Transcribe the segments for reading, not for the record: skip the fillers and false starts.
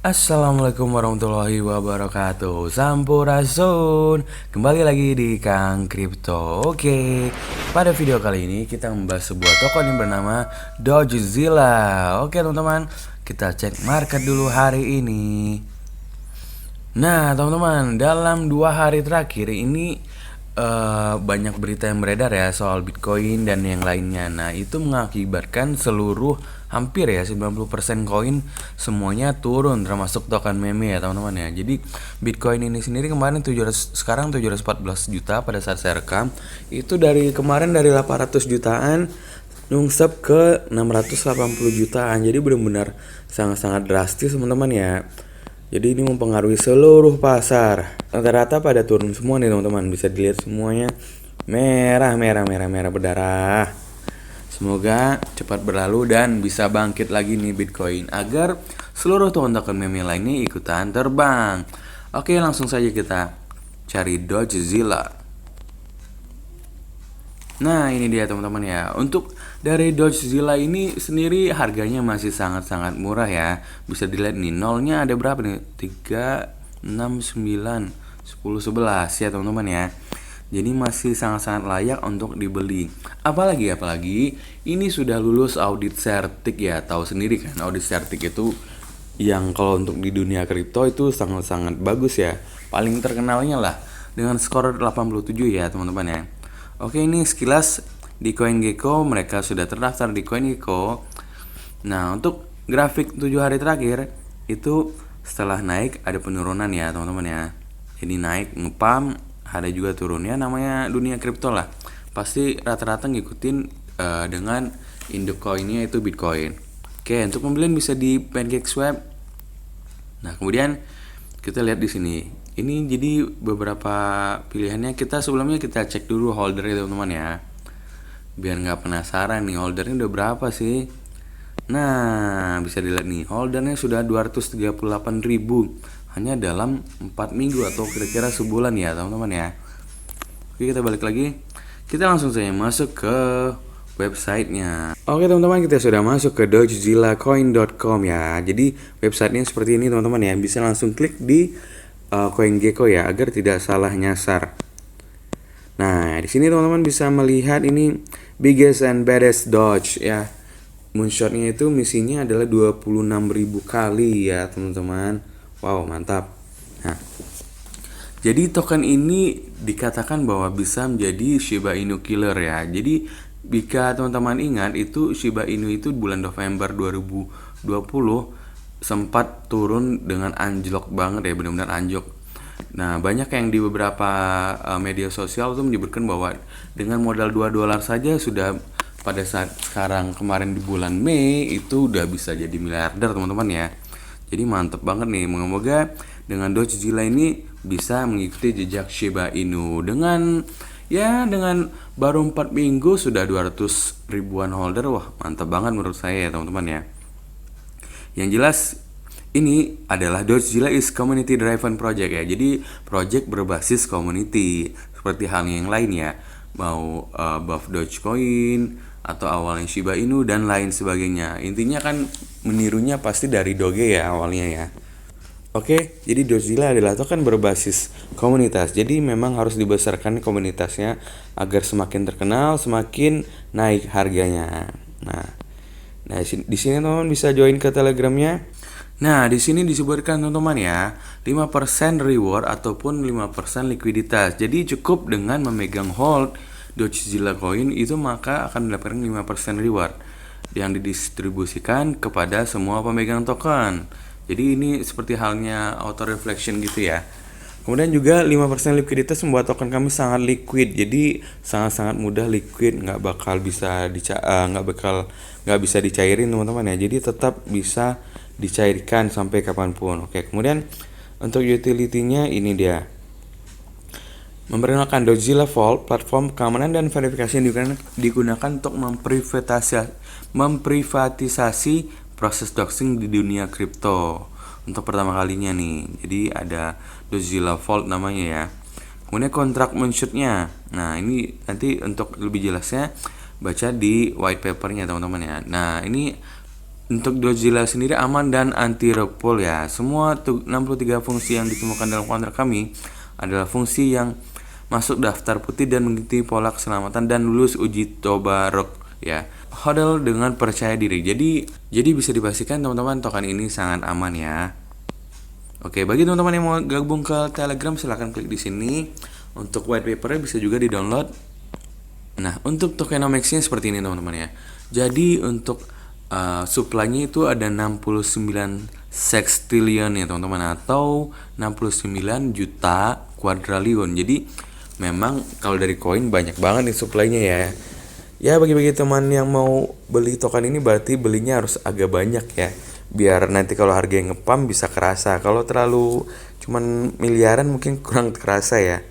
Assalamualaikum warahmatullahi wabarakatuh. Sampurasun. Kembali lagi di Kang Crypto. Oke, pada video kali ini kita membahas sebuah token yang bernama Dogezilla. Oke teman-teman, kita cek market dulu hari ini. Nah teman-teman, dalam 2 hari terakhir ini banyak berita yang beredar ya soal Bitcoin dan yang lainnya. Nah itu mengakibatkan seluruh hampir ya 90% koin semuanya turun, termasuk token meme ya teman-teman ya. Jadi Bitcoin ini sendiri kemarin sekarang 714 juta pada saat saya rekam. Itu dari kemarin dari 800 jutaan nyungsep ke 680 jutaan. Jadi benar-benar sangat-sangat drastis teman-teman ya. Jadi ini mempengaruhi seluruh pasar. Rata-rata pada turun semua nih teman-teman. Bisa dilihat semuanya merah berdarah. Semoga cepat berlalu dan bisa bangkit lagi nih Bitcoin agar seluruh token-token meme lainnya ikutan terbang. Oke, langsung saja kita cari Dogezilla. Nah ini dia teman-teman ya. Untuk dari Dogezilla ini sendiri harganya masih sangat-sangat murah ya. Bisa dilihat nih, nolnya ada berapa nih? 3, 6, 9, 10, 11 ya teman-teman ya. Jadi masih sangat-sangat layak untuk dibeli. Apalagi ini sudah lulus audit Certik ya. Tahu sendiri kan audit Certik itu yang kalau untuk di dunia kripto itu sangat-sangat bagus ya. Paling terkenalnya lah dengan skor 87 ya teman-teman ya. Oke, ini sekilas di CoinGecko, mereka sudah terdaftar di CoinGecko. Nah untuk grafik 7 hari terakhir itu setelah naik ada penurunan ya teman-teman ya. Jadi naik ngepam, ada juga turunnya, namanya dunia kripto lah. Pasti rata-rata ngikutin dengan induk koinnya itu Bitcoin. Oke, untuk pembelian bisa di PancakeSwap. Nah kemudian kita lihat di sini. Ini jadi beberapa pilihannya. Sebelumnya kita cek dulu holdernya teman-teman ya. Biar nggak penasaran nih holdernya udah berapa sih. Nah bisa dilihat nih holdernya sudah 238.000 hanya dalam 4 minggu atau kira-kira sebulan ya teman-teman ya. Oke, kita balik lagi. Kita langsung saja masuk ke websitenya. Oke teman-teman, kita sudah masuk ke dogezillacoin.com ya. Jadi websitenya seperti ini teman-teman ya. Bisa langsung klik di CoinGecko ya agar tidak salah nyasar. Nah di sini teman-teman bisa melihat ini biggest and baddest Doge ya. Moonshotnya itu misinya adalah 26.000 kali ya teman-teman. Wow mantap. Nah jadi token ini dikatakan bahwa bisa menjadi Shiba Inu killer ya. Jadi jika teman-teman ingat itu Shiba Inu itu bulan November 2020 sempat turun dengan anjlok banget ya, benar-benar anjlok. Nah banyak yang di beberapa media sosial tuh menyebutkan bahwa dengan modal $2 saja sudah pada saat sekarang kemarin di bulan Mei itu udah bisa jadi miliarder teman-teman ya. Jadi mantep banget nih. Semoga dengan Dogezilla ini bisa mengikuti jejak Shiba Inu dengan baru 4 minggu sudah 200 ribuan holder. Wah mantap banget menurut saya ya teman-teman ya. Yang jelas ini adalah Dogezilla is community driven project ya. Jadi project berbasis community seperti halnya yang lain ya. Mau buff Dogecoin atau awalnya Shiba Inu dan lain sebagainya. Intinya kan menirunya pasti dari Doge ya awalnya ya. Oke, jadi Dogezilla adalah token berbasis komunitas. Jadi memang harus dibesarkan komunitasnya agar semakin terkenal, semakin naik harganya. Nah, di sini teman-teman bisa join ke Telegramnya. Nah, di sini disebutkan teman-teman ya, 5% reward ataupun 5% likuiditas. Jadi cukup dengan memegang hold Dogezilla coin itu maka akan mendapatkan 5% reward yang didistribusikan kepada semua pemegang token. Jadi ini seperti halnya auto reflection gitu ya. Kemudian juga 5% likuiditas membuat token kami sangat liquid. Jadi sangat-sangat mudah liquid, nggak bisa dicairin teman-teman ya. Jadi tetap bisa dicairkan sampai kapanpun. Oke, kemudian untuk utility-nya ini dia. Memperkenalkan Dogezilla Vault, platform keamanan dan verifikasi yang digunakan untuk memprivatisasi proses doxing di dunia kripto untuk pertama kalinya nih. Jadi ada Dogezilla Vault namanya ya. Kemudian kontrak moonshotnya. Nah ini nanti untuk lebih jelasnya baca di white papernya teman-teman ya. Nah ini Untuk Godzilla sendiri aman dan anti rogue pull ya. Semua 63 fungsi yang ditemukan dalam kontrak kami adalah fungsi yang masuk daftar putih dan mengikuti pola keselamatan dan lulus uji coba rogue ya. Hodl dengan percaya diri. Jadi bisa dipastikan teman-teman token ini sangat aman ya. Oke, bagi teman-teman yang mau gabung ke Telegram silahkan klik di sini. Untuk white papernya bisa juga di-download. Nah, untuk tokenomics-nya seperti ini teman-teman ya. Jadi untuk supply-nya itu ada 69 sextillion ya teman-teman, atau 69 juta quadrillion. Jadi memang kalau dari koin banyak banget nih supply-nya ya. Ya bagi-bagi teman yang mau beli token ini berarti belinya harus agak banyak ya. Biar nanti kalau harganya ngepam bisa kerasa. Kalau terlalu cuman miliaran mungkin kurang kerasa ya.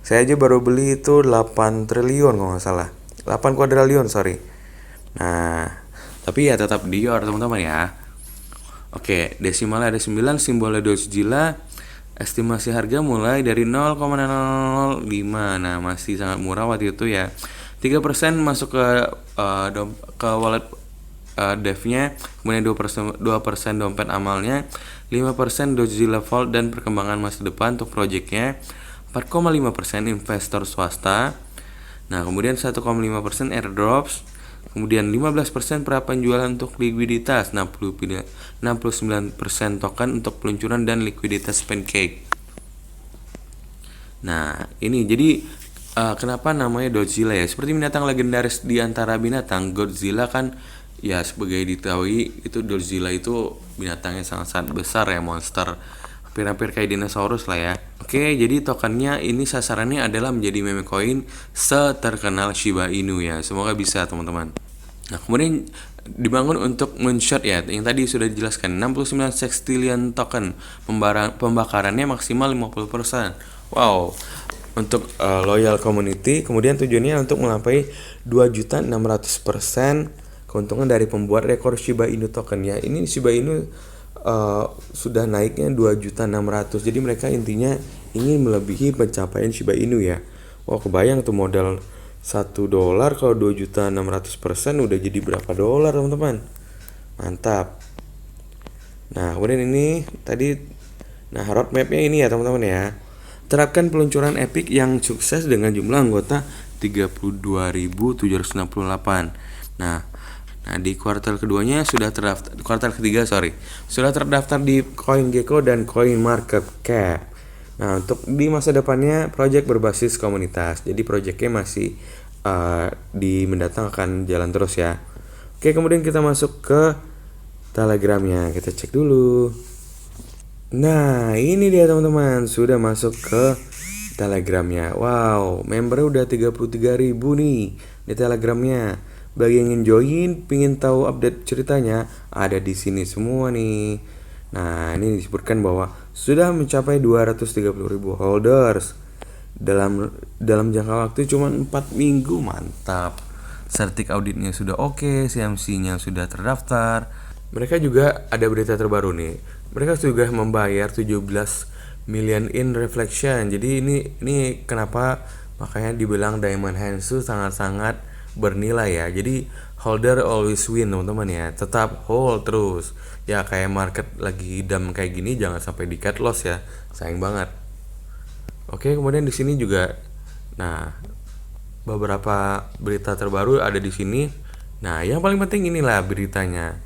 Saya aja baru beli itu 8 triliun kalau nggak salah. 8 quadrillion sorry. Nah, tapi ya tetap Dior teman-teman ya. Oke, desimalnya ada 9, simbolnya Godzilla. Estimasi harga mulai dari 0,005. Nah, masih sangat murah waktu itu ya. 3% masuk ke wallet devnya, kemudian 2% dompet amalnya, 5% Godzilla Vault dan perkembangan masa depan untuk projectnya, 4,5% investor swasta. Nah, kemudian 1,5% airdrops, kemudian 15% penjualan untuk likuiditas, 69% token untuk peluncuran dan likuiditas pancake. Nah, ini jadi kenapa namanya Godzilla ya? Seperti binatang legendaris di antara binatang, Godzilla kan ya sebagai diketahui itu Godzilla itu binatangnya sangat-sangat besar ya, monster. Hampir-hampir kayak dinosaurus lah ya. Oke, jadi tokennya ini sasarannya adalah menjadi meme coin seterkenal Shiba Inu ya. Semoga bisa teman-teman. Nah, kemudian dibangun untuk moonshot ya, yang tadi sudah dijelaskan 69 sextillion token, pembakarannya maksimal 50%. Wow. Untuk loyal community, kemudian tujuannya untuk melampaui 2.600% keuntungan dari pembuat rekor Shiba Inu token ya. Ini Shiba Inu sudah naiknya 2.600.000. Jadi mereka intinya ingin melebihi pencapaian Shiba Inu ya. Wah, kebayang tuh modal $1 kalau 2.600% udah jadi berapa dolar teman-teman. Mantap. Nah, kemudian ini tadi roadmapnya ini ya teman-teman ya. Terapkan peluncuran Epic yang sukses dengan jumlah anggota 32.768. Nah, di kuartal keduanya sudah terdaftar, kuartal ketiga sudah terdaftar di CoinGecko dan CoinMarketCap. Nah, untuk di masa depannya project berbasis komunitas. Jadi projectnya masih di mendatang akan jalan terus ya. Oke, kemudian kita masuk ke Telegramnya. Kita cek dulu. Nah, ini dia teman-teman, sudah masuk ke Telegramnya. Wow, membernya udah 33.000 nih di Telegramnya. Bagi yang ingin join, pingin tahu update ceritanya, ada di sini semua nih. Nah, ini disebutkan bahwa sudah mencapai 230.000 holders dalam jangka waktu cuma 4 minggu. Mantap. Certik auditnya sudah oke, CMC-nya sudah terdaftar. Mereka juga ada berita terbaru nih. Mereka juga membayar 17 million in reflection. Jadi ini kenapa makanya dibilang Diamond Hands itu sangat-sangat bernilai ya. Jadi holder always win teman-teman ya. Tetap hold terus. Ya kayak market lagi idam kayak gini jangan sampai di cut loss ya. Sayang banget. Oke, kemudian di sini juga beberapa berita terbaru ada di sini. Nah, yang paling penting inilah beritanya.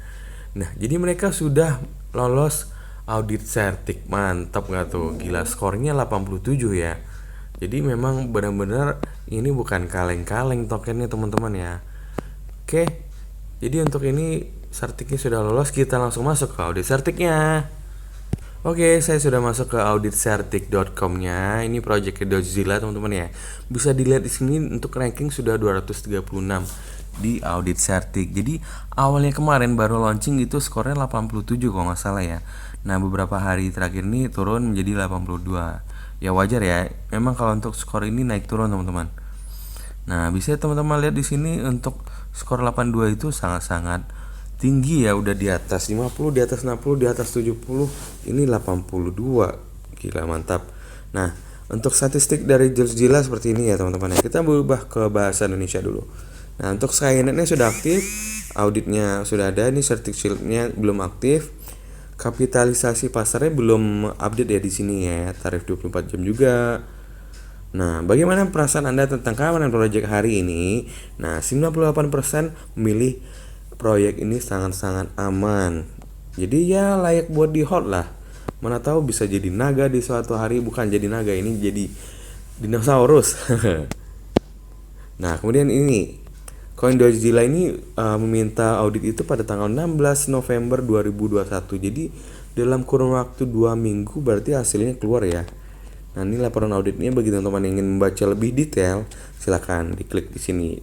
Nah, jadi mereka sudah lolos audit Certik. Mantap gak tuh? Gila, skornya 87 ya. Jadi memang benar-benar ini bukan kaleng-kaleng tokennya teman-teman ya. Oke, jadi untuk ini Certiknya sudah lolos. Kita langsung masuk ke audit Certiknya. Oke, saya sudah masuk ke auditcertik.com-nya. Ini project Godzilla teman-teman ya. Bisa dilihat di sini untuk ranking sudah 236 di audit Certik. Jadi awalnya kemarin baru launching itu skornya 87 kalau nggak salah ya. Nah, beberapa hari terakhir ini turun menjadi 82. Ya wajar ya. Memang kalau untuk skor ini naik turun teman-teman. Nah, bisa teman-teman lihat di sini untuk skor 82 itu sangat-sangat tinggi ya, udah di atas 50, di atas 60, di atas 70, ini 82. Gila, mantap. Nah, untuk statistik dari Godzilla seperti ini ya teman-teman ya. Kita berubah ke bahasa Indonesia dulu. Nah, untuk Skynetnya sudah aktif, auditnya sudah ada, ini certificate-nya belum aktif. Kapitalisasi pasarnya belum update ya di sini ya, tarif 24 jam juga. Nah, bagaimana perasaan Anda tentang keamanan proyek hari ini? Nah, 98% memilih proyek ini sangat-sangat aman. Jadi ya layak buat di hold lah. Mana tahu bisa jadi naga di suatu hari, bukan jadi naga, ini jadi dinosaurus. Nah, kemudian ini CoinDodzilla ini meminta audit itu pada tanggal 16 November 2021. Jadi dalam kurun waktu 2 minggu berarti hasilnya keluar ya. Nah, ini laporan auditnya. Bagi teman-teman yang ingin membaca lebih detail, silakan diklik di sini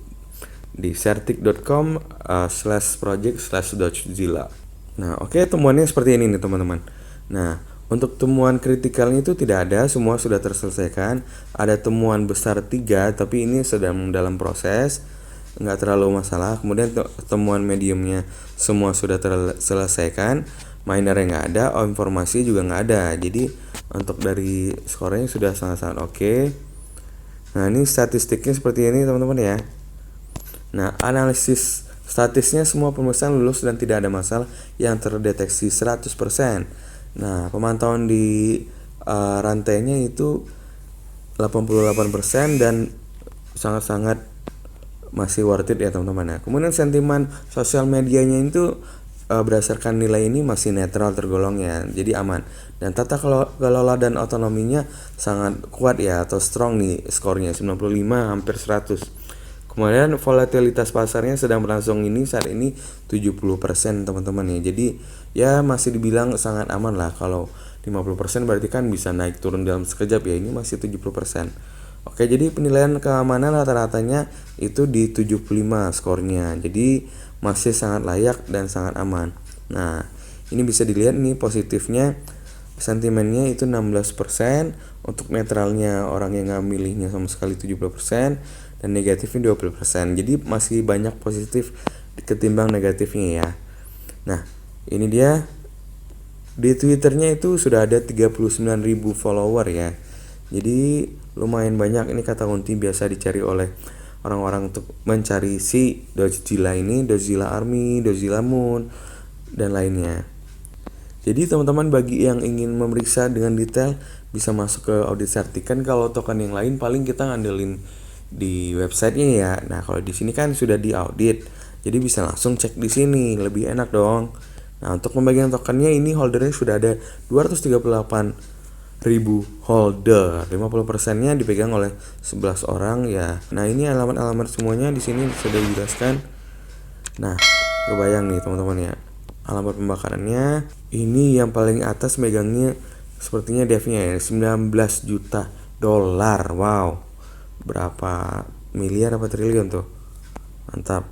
di certik.com/project/Dodzilla. Nah, oke, temuannya seperti ini nih teman-teman. Nah, untuk temuan kritikalnya itu tidak ada, semua sudah terselesaikan. Ada temuan besar 3, tapi ini sedang dalam proses, nggak terlalu masalah. Kemudian temuan mediumnya semua sudah terselesaikan, minernya nggak ada, informasi juga nggak ada. Jadi untuk dari skornya sudah sangat-sangat oke. Nah, ini statistiknya seperti ini teman-teman ya. Nah, analisis statisnya semua pemesan lulus dan tidak ada masalah yang terdeteksi 100%. Nah, pemantauan di rantainya itu 88% dan sangat-sangat masih worth it ya teman-teman ya. Kemudian sentimen sosial medianya itu berdasarkan nilai ini masih netral tergolong ya, jadi aman. Dan tata kelola dan otonominya sangat kuat ya, atau strong nih, skornya 95 hampir 100. Kemudian volatilitas pasarnya sedang berlangsung ini saat ini 70% teman-teman ya. Jadi ya masih dibilang sangat aman lah. Kalau 50% berarti kan bisa naik turun dalam sekejap ya. Ini masih 70%. Oke, jadi penilaian keamanan rata-ratanya itu di 75 skornya. Jadi masih sangat layak dan sangat aman. Nah, ini bisa dilihat nih positifnya, sentimennya itu 16%, untuk netralnya orang yang nggak milihnya sama sekali 70%, dan negatifnya 20%. Jadi masih banyak positif ketimbang negatifnya ya. Nah, ini dia di Twitternya itu sudah ada 39.000 follower ya. Jadi lumayan banyak. Ini kata kunci biasa dicari oleh orang-orang untuk mencari si Dodzilla ini, Dodzilla Army, Dodzilla Moon, dan lainnya. Jadi teman-teman bagi yang ingin memeriksa dengan detail bisa masuk ke audit sertifikan. Kalau token yang lain paling kita ngandelin di websitenya ya. Nah, kalau di sini kan sudah diaudit, jadi bisa langsung cek di sini, lebih enak dong. Nah, untuk pembagian tokennya ini holdernya sudah ada 238.000 holder, 50%-nya dipegang oleh 11 orang ya. Nah, ini alamat-alamat semuanya di sini sudah dijelaskan. Nah, kebayang nih teman-teman ya. Alamat pembakarannya ini yang paling atas megangnya sepertinya devnya ya, 19 juta dolar. Wow. Berapa miliar apa triliun tuh. Mantap.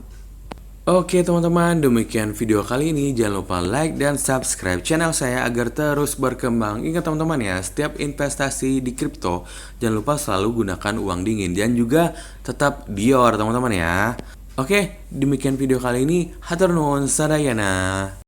Oke teman-teman, demikian video kali ini. Jangan lupa like dan subscribe channel saya agar terus berkembang. Ingat teman-teman ya, setiap investasi di kripto jangan lupa selalu gunakan uang dingin dan juga tetap Dior teman-teman ya. Oke, demikian video kali ini. Hatur nuhun sadayana.